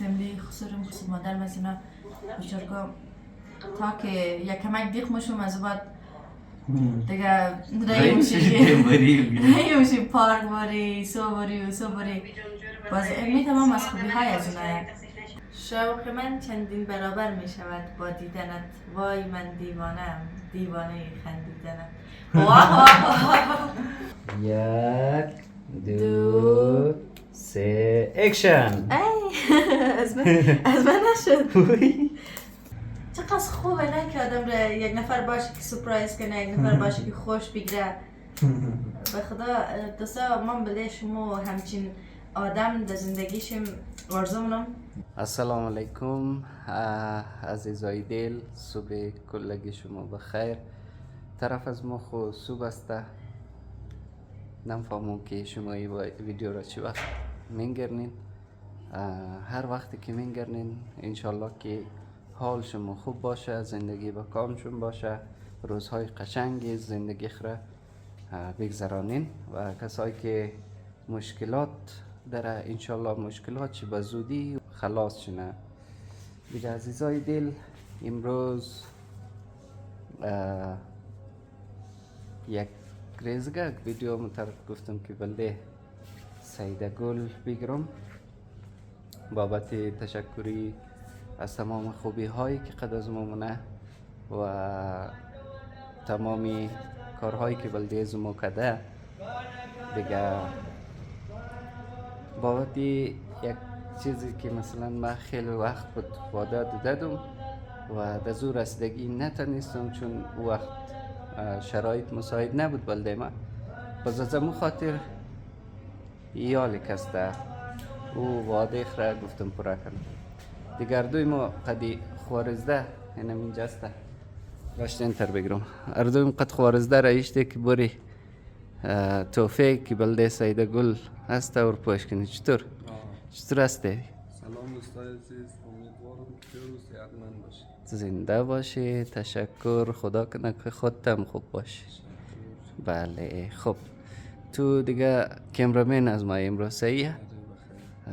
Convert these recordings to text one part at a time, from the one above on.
فیملی خسورم خسور مادر مزینا بچرگا تا که یک کمک دیخ مشم از بعد دیگه رایمشی پارک باری سو باری باز میتونم از خوبی های از اونه شوق من چندین برابر می شود با دیدنت وای من دیوانه خندیدنت یک دو سه اکشن از من نشد چقدر خوبه نه که آدم را یک نفر باشه که سپرایز کنه یک نفر باشه که خوش بگیره به خدا دوستا من بله شما همچین آدم در زندگیشم آرزو منم. السلام علیکم عزیزای دل، صبح کلگی شما بخیر. طرف از ما خو صبح است، نمیفهمم که شما این ویدیو را چی وقت میگرنین. هر وقتی که میگرنین انشالله که حال شما خوب باشه، زندگی با کامشون باشه، روزهای قشنگی زندگی خره بگذرانین و کسایی که مشکلات داره انشالله مشکلات چی به زودی خلاص شنه. دیگه عزیزای دل، امروز یک ریزگه ویدیو مطرف گفتم که بلده سعیده گل بگیرم بابت تشکری از تمام خوبی هایی که قد از مونه و تمامی کارهایی که بلده از ما کده. دیگه بابت یک چیزی که مثلا من خیلی وقت بود وعده دادم و در زور رسیدگی نتونستم چون وقت شرایط مساعد نبود بلده من. باز از امو خاطر ایالی کسته او وعده خرا گفتم پورا کنم. دیگر دوی ما قدی خوارزده اینم اینجا است داشتیم تر بگیرم. اردویم قد خوارزده رایشته که بری توفیق که بلده سعیده گل هست اور پوش کنی. چطور هسته؟ سلام دوستان عزیز، امیدوارم که روز صحتمند باشید. زنده باشی. تشکر. خدا کنه که خودتم خوب باشی. بله خب تو دیگه کمرامین از ما امروز صحیحه؟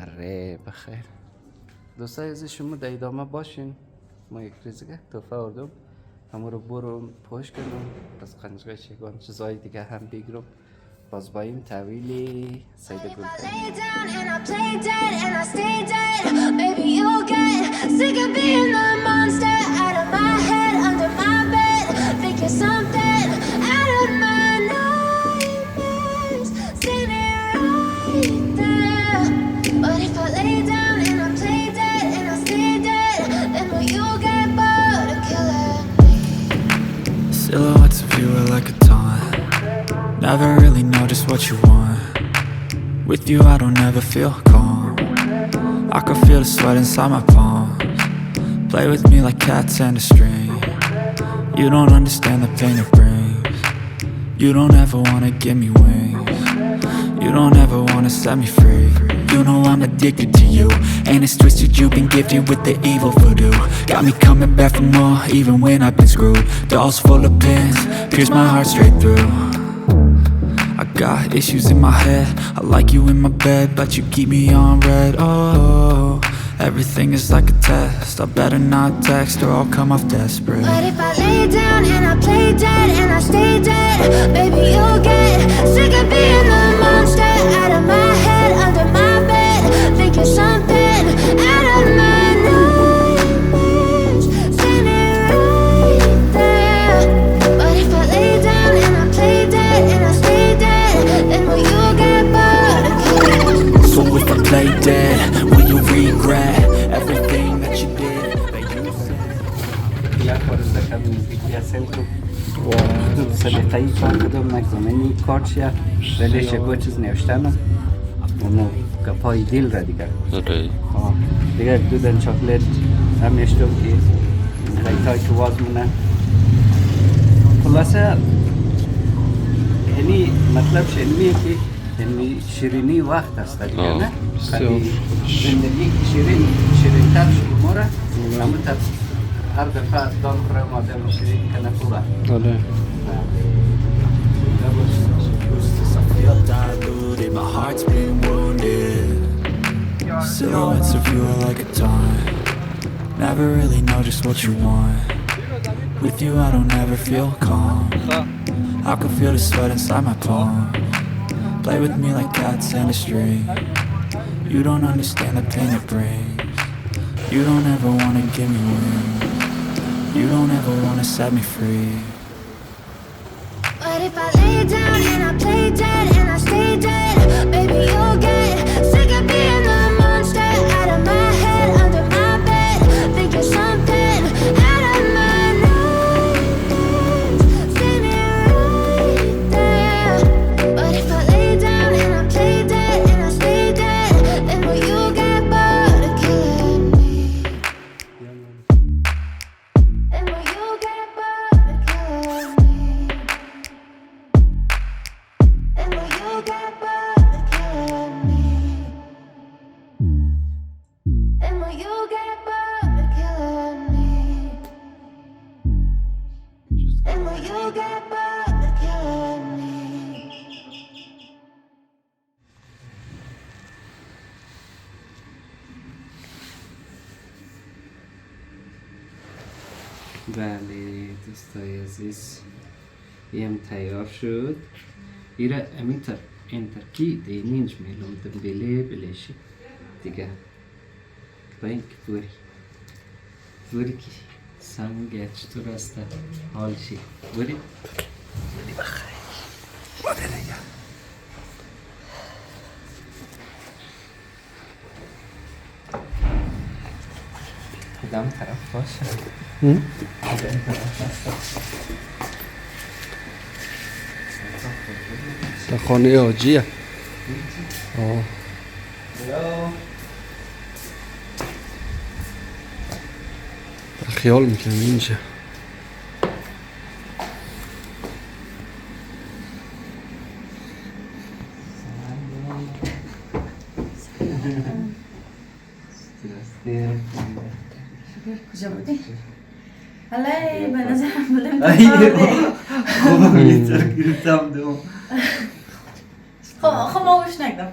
اره بخیر. دوستای عزیز شما در ادامه باشین. ما یک ریزگه توفه آردم همه رو برم پوش کنم از قنجقه شیگان چیزهای دیگه هم بگیرم. باز با این طویلی سعیده گل Silhouettes of you are like a taunt. Never really know just what you want. With you I don't ever feel calm. I can feel the sweat inside my palms. Play with me like cats and a string. You don't understand the pain it brings. You don't ever wanna give me wings. You don't ever wanna set me free. You know I'm addicted to you, and it's twisted, you've been gifted with the evil voodoo. Got me coming back for more, even when I've been screwed. Dolls full of pins, pierce my heart straight through. I got issues in my head, I like you in my bed, but you keep me on red. Oh, everything is like a test, I better not text or I'll come off desperate. But if I lay down and I play dead and I stay dead, baby you'll get sick of being the monster out of my head, under my bed, thinking something out of my nightmares, standing right there. But if I lay down and I play dead and I stay dead, then will you get bored of killing? So if I play dead, will you regret everything that you did, that you said? یک بارزده کردم بیتی اصل تو دو سلیقهی کار کردم نگزمینی کارچیه ولیش گوه چیز نوشتنم اونو گپای دیل را دیگر دیگر دودن چاکلیت هم نشتم که غیتای که واز مونه. خلاصه یعنی مطلب شنمیه که یعنی شیرینی وقت است دیگر نه؟ زندگی شیرین تر شد ما را همون هر دفعه دان خورم آدم شیرین کنه خوبه. آره. My heart's been wounded. Silhouettes of you are like a never really know just what you want. With you I don't ever feel calm. I can feel the sweat inside my palm. Play with me like cats and a string. You don't understand the pain it brings. You don't ever wanna give me wings. You don't ever wanna set me free. But if I lay down and I play dead and I stay dead, baby you'll get sick of being the monster out of my head, under my bed, thinking something out of my nightmares, standing right there. But if I lay down and I play dead and I stay dead, then will you get bored of killing me? Then will you get bored of killing me? And will you get bored of killing me? And will you get bored of killing me? And will you get bored of killing me? بله دوستای عزیز یم تیار شد ایره امیتر انترکی دینینج میلون دنبیلی بلیشی دیگه با این که بوری که سمونگه چطور هسته حال شی بوری بخیر باده دیگه کدام طرف باشه در خانه آجیه خیال میکنم اینجا کجا بودی؟ حالا به نظرم بودم خوب میتر گرفتم دوم خب ما گوش نگدم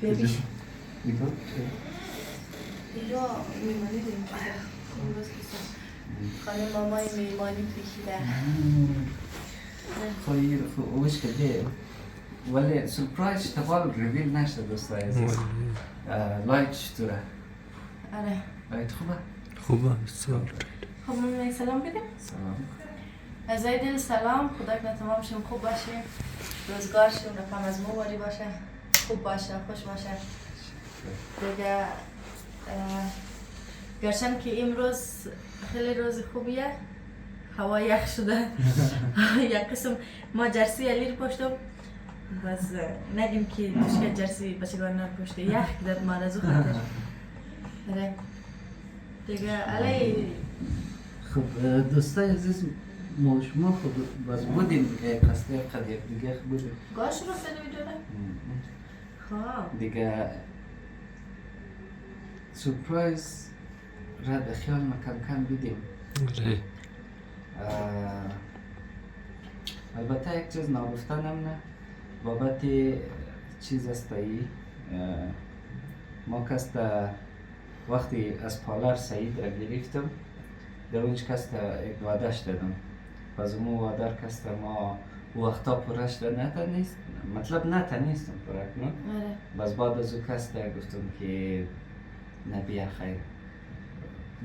بیش اینجا میمانی داریم خانم مامای میمانی پیشیده خیلی خوب اوش کده ولی سپرایز تفال ریویل نشده دوستای عزیز لایت چطوره؟ آره لایت خوبه؟ خوبه بسیار خب من سلام بدیم سلام از دل سلام خدا کنه تمامشون خوب باشیم روزگارشون رقم از مواری باشه خوب باشه خوش باشه دیگه گرچند که امروز خیلی روز خوبیه هوا یخ شده یک قسم ما جرسی علی رو پشتم بس نگیم که مشکل جرسی بچگان رو پشته یخ کدد ما رزو خاطر آره دیگه علی خب دوستای عزیز ما شما خود باز بودیم دیگه قصده قدیق دیگه بودیم گاش رو فیلم ویدیو خب دیگه سپرایز را به خیال کم بیدیم البته یک چیز نگفتنم نه بابت چیز است ای ما کست وقتی از پالر سعید را گرفتم در اونج کست یک وعدهش دادم پس اون وعده کست ما وقتا پرش داد نیست مطلب نیستم پرک نه بس بعد از او کست گفتم که نبیه خیر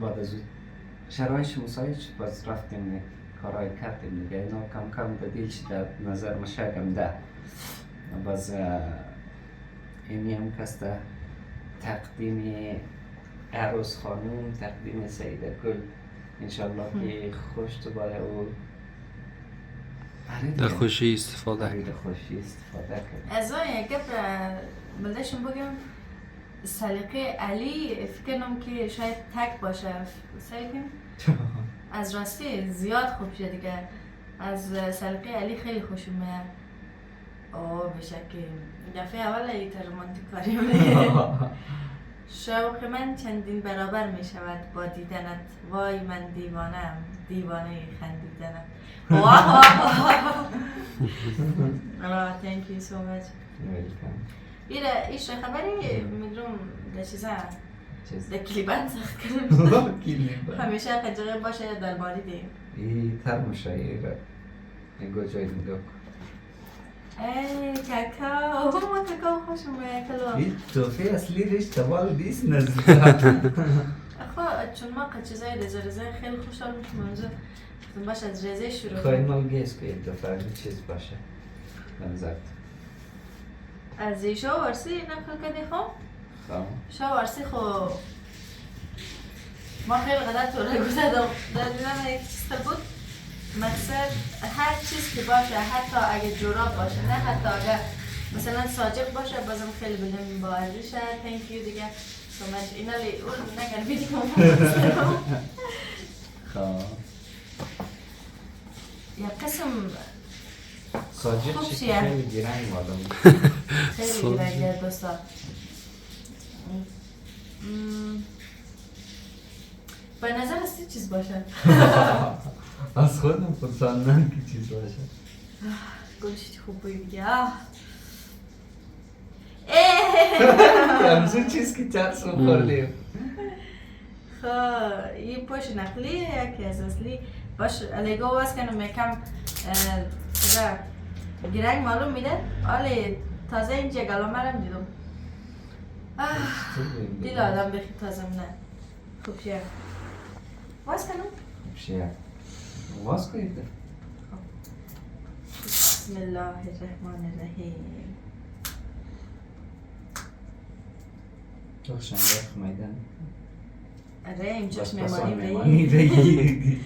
بعد از او شرایش مساعد شد باز رفتیم کارهای کردیم دیگه اینا کم دادیل شد در نظر مشاگم ده باز اینی هم کست تقدیم عروس خانم تقدیم سعیده کل انشالله که خوش تو باره او در خوشی استفاده کرد از آن یک گفت بلدشون بگم سلیقه علی فکر کنم که شاید تک باشه سلیقه از راستی زیاد خوب شد دیگه از سلیقه علی خیلی خوشم میاد بشکل دفعه اول ایت رومانتیک کاریم شوق من چندین برابر می شود با دیدنت وای من دیوانه خندیدنت thank you so much ایش خبری میدونم چیزا در کلیبان سخت کنم کلیبان همیشه قجقه باشه درباری دیم این تماشای را نگاه جای نگاه ای کاکاو ما کاکاو خوشم کلو این توفی اصلی ریش تبال دیست نزدیک چون ما قد چیزای رزه خیلی خوشحال میشم اونجا باش از رزه شروع خواهی مال گیس که این توفی چیز باشه نمزد از ایشا ورسی نکن کنی خوب؟ شاورسی خو ما خیلی قدر تو رو گذادم در دیدم یک چیز بود مقصد هر چیز که باشه حتی اگه جوراب باشه نه حتی اگه مثلا ساجق باشه بازم خیلی بدون با ارزشه thank you دیگه سومش اینا لی اون نگن بیدی کنم یا قسم ساجق خوب چی چیه؟ خیلی گیرنگ مادم خیلی گیرنگه دوستا به نظر است چیز باشه از خودم پرساندن که چیز باشه گوشت خوب بگی همزون چیز که چند سو خوردیم خب یه پوش نقلیه یکی از اصلی باش الیگو واس کنم یکم چیزا گیرنگ معلوم میده آلی تازه اینجا گلامه رم دیدم دیل آدم بخی تازه نه خوب شیه واس کنم؟ خوب شیه واس کنید بسم الله الرحمن الرحیم تو شنگه خمیدن اره اینجاش بس میمانی رهی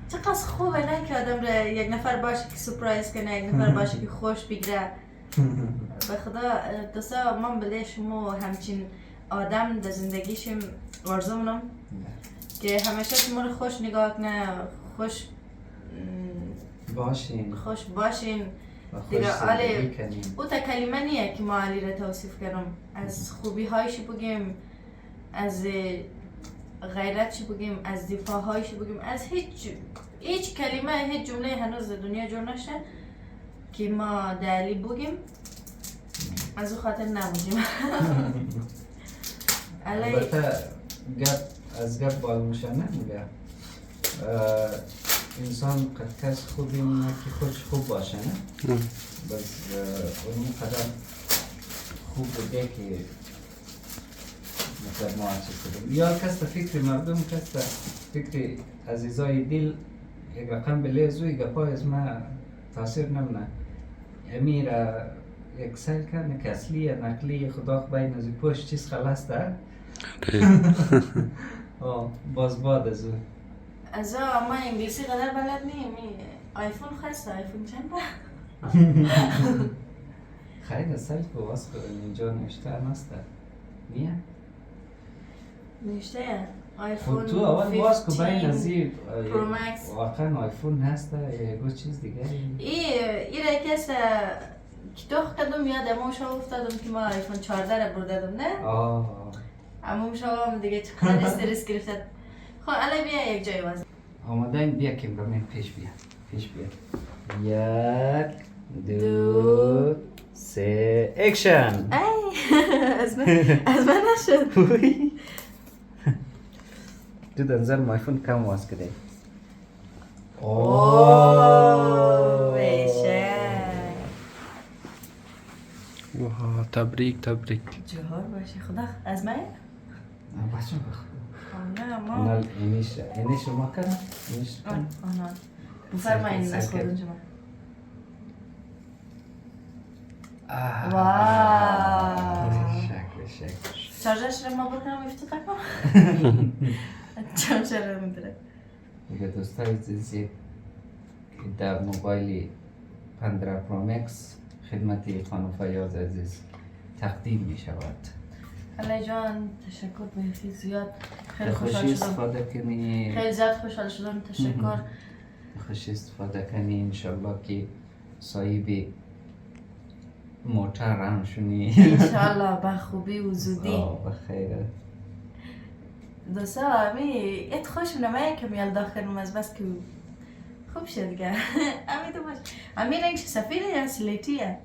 چقدر خوبه نه که آدم را یک نفر باشه که سپرایز کنه یک نفر باشه که خوش بگیره به خدا دوستا من بله شما همچین آدم در زندگیشم آرزو منم که همیشه شما رو خوش نگاه کنه خوش باشین دیگه آلی او تا کلمه نیه که ما علی را توصیف کنم از خوبی هایش بگیم از غیرتش بگیم از دفاع هایش بگیم از هیچ کلمه هیچ جمله هنوز در دنیا جور نشده که ما دلی بگیم از او خاطر نبودیم البته از گپ بالموشه نمیگه انسان قد کس خوبی نه که خودش خوب باشه نه بس اون قدر خوب بوده که مثل ما چیز کنیم یا کس فکر مردم کس فکر عزیزای دل یک رقم بله زوی گپای از ما تاثیر نمونه امیر یک سیل کنه که اصلی نقلی خدا بین از پشت چیز خلاص ده باز باد از اون از ما انگلیسی قدر بلد نیم آیفون خسته آیفون چند با خیلی سلف باز کنیم اینجا نوشته هم هسته نیه؟ نوشته آیفون تو اول باز که بین ازی پرو مکس واقعا آیفون هسته یا گوش چیز دیگه ای را کس که دوخ کدوم یاد اموشا افتادم که ما آیفون 14 را بردادم نه؟ اموشا هم دیگه چقدر استرس گرفتد خب الان بیا یک جای واسه آماده این بیا کمرامین پیش بیا یک دو سه اکشن از من نشد تو دنزل مایفون کم واس کده بیشه واه تبریک جاهای باشه خدا از من؟ باشم بخدا نه ما کانال اینیش ما کنم اینیش کنم آنال بفرمایید از خودون شما واو شکل شارژش رو ما بکنم افتاد کنم چم شرم میداره دیگه دوستای عزیزی در موبایلی 15 پرو مکس خدمتی خانم فیاض عزیز تقدیم می شود علی جان تشکر به زیاد خیلی خوشحال خوشی شدم استفاده کنی خیلی زیاد خوشحال شدم تشکر خوشی استفاده کنی انشالله که صاحبی موتر هم شونی انشالله به خوبی و زودی بخیره دوستا امی ات خوش نمایه که میال داخلم از بس که خوب شد دیگه امی تو باش امی رنگش سفیده یا سلیتیه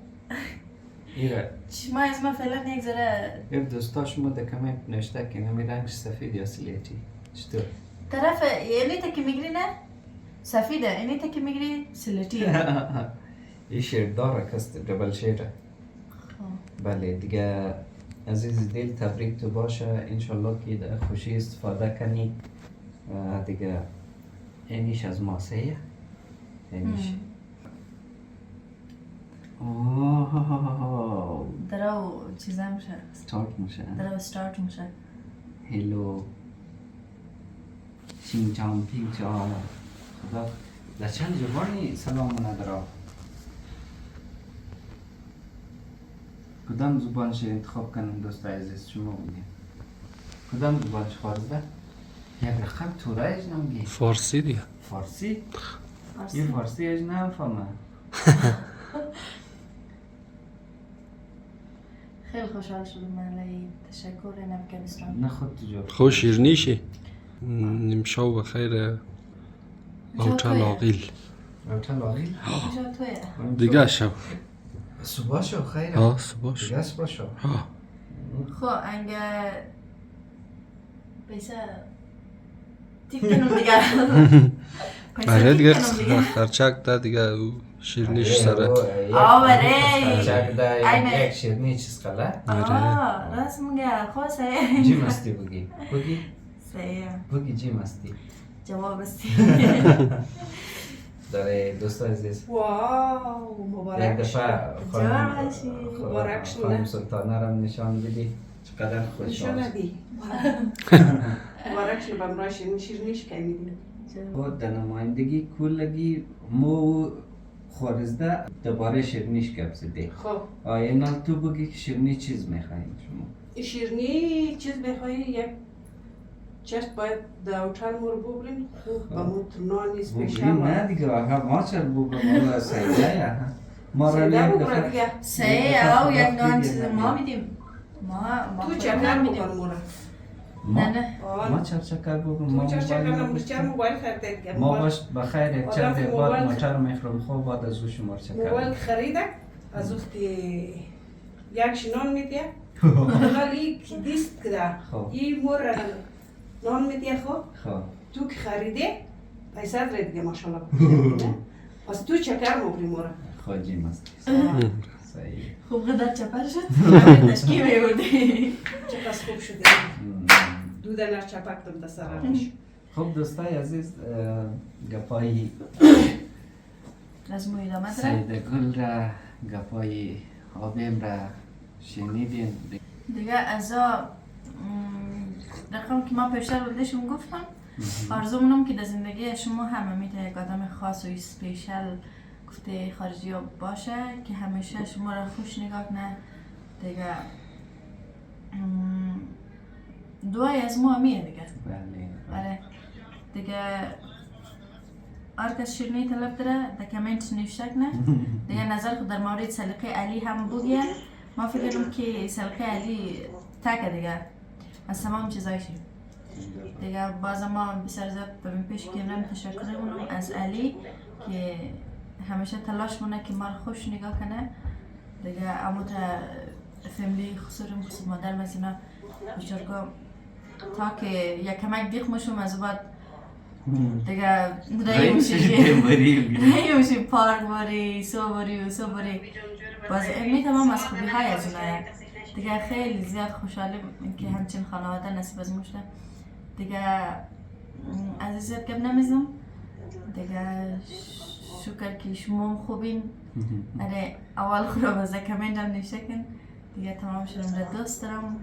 ایره ما از ما فعلا یک ذره یک دوستاش ما در کامنت نوشته که نمی رنگ سفید یا سلیتی چطور؟ طرف اینی تا که میگیری نه سفیده اینی تا که میگیری سلتی. این شیر داره کست دبل شیره. بله دیگه عزیز دل تبریک تو باشه انشالله که در خوشی استفاده کنی دیگه اینیش از ماسه اینیش درو چیزا میشه استارت میشه هلو چین چام پینگ چام خدا در چند زبانی سلامونه درا کدام زبانش انتخاب کنم دوست عزیز شما بگیم کدام زبانش خارزه؟ یک رقم تورایش نمیگی؟ فارسی دیگه فارسی؟ یه فارسی ایش نفهمه خیلی خوشحال شدم علی تشکر افغانستان نه خود تجربه خوش شیرنیشی نمشاو بخیر اوچا لاغیل اوچا لاغیل؟ کجا تویه؟ دیگه شو صبح شو خیره ها صبح شو دیگه صبح شو خب انگه پیسه تیپ کنم دیگه آره دیگه خرچک ده دیگه شیرنیش سره آوره خرچک ده یک شیرنی چیز قلعه راست میگه خواسته جی مستی بگی بگی سیه بگی جی مستی جواب استی داره دوست عزیز واو یک مبارک دفعه مبارک شد. خانم سلطانه را نشان بدی چقدر خوشحال نشان ندی مبارک شد بمراه شیرنیش کنیدیم خود در نمایندگی کلگی مو خارزده دوباره شیرنیش گپ زده خب آیا نال تو بگی که شیرنی چیز میخوایید شما شیرنی چیز بخوایی یک چشت باید در اوتال مو رو ببرین خوب با موت نانی سپیشل نه دیگه آقا ما چرا بگم ما سعیده یا ما را سعیده یک بگره دفعه دیگه سیه او یک نان چیز ما میدیم ما تو چکر میدیم بکن مورا نه ما چرا چکر بگم تو چکر بکن چرا موبایل خریده دیگه ما باش بخیر یک چند آدم بعد موبایل ما چرا میخورم خوب بعد از او شما چکر موبایل خریده از وقتی یک شنان میدیه حالی که دیست کده این مور نان میدیه خوب تو که خریده پیسه داره دیگه ماشاءالله پس تو چکر مبری مورا خواجی مستی خوب قدر چپر شد تشکی میبردی چقدر خوب شده دودن از چپک دم دست سرش خب دوستای عزیز گپای از مو ادامه داره سعیده گل را گپای آبیم را شنیدین دیگه از رقم که ما پیشتر بودشون گفتم آرزومونم که در زندگی شما همه میتونه یک آدم خاص و اسپیشل گفته خارجی ها باشه که همیشه شما را خوش نگاه کنه دیگه دعای از ما همیه دیگه بله دیگه هر کس شیرینی طلب داره در کامنت نوشته کنه دیگه نظر خود در مورد سلیقه علی هم بگیه ما فکرم که سلیقه علی تکه دیگه از تمام چیزایشی دیگه باز ما بسر زد ببین پیش کنم تشکر کنم از علی که همیشه تلاش مونه که ما رو خوش نگاه کنه دیگه اما تا فیملی خصوصیم خصوص مادر مزینا بشرگاه تا که یک کمک دیخ مشم از بعد دیگه رایی میشه پارک باری سو باری باز امی تمام از خوبی های از اونه دیگه خیلی زیاد خوشحالیم که همچین خانواده نصیب از مشته دیگه از زیاد گپ نمیزنم دیگه شکر که شما خوبین اره اول خورا بازه کمنت هم نوشته کن دیگه تمام شدم را دوست دارم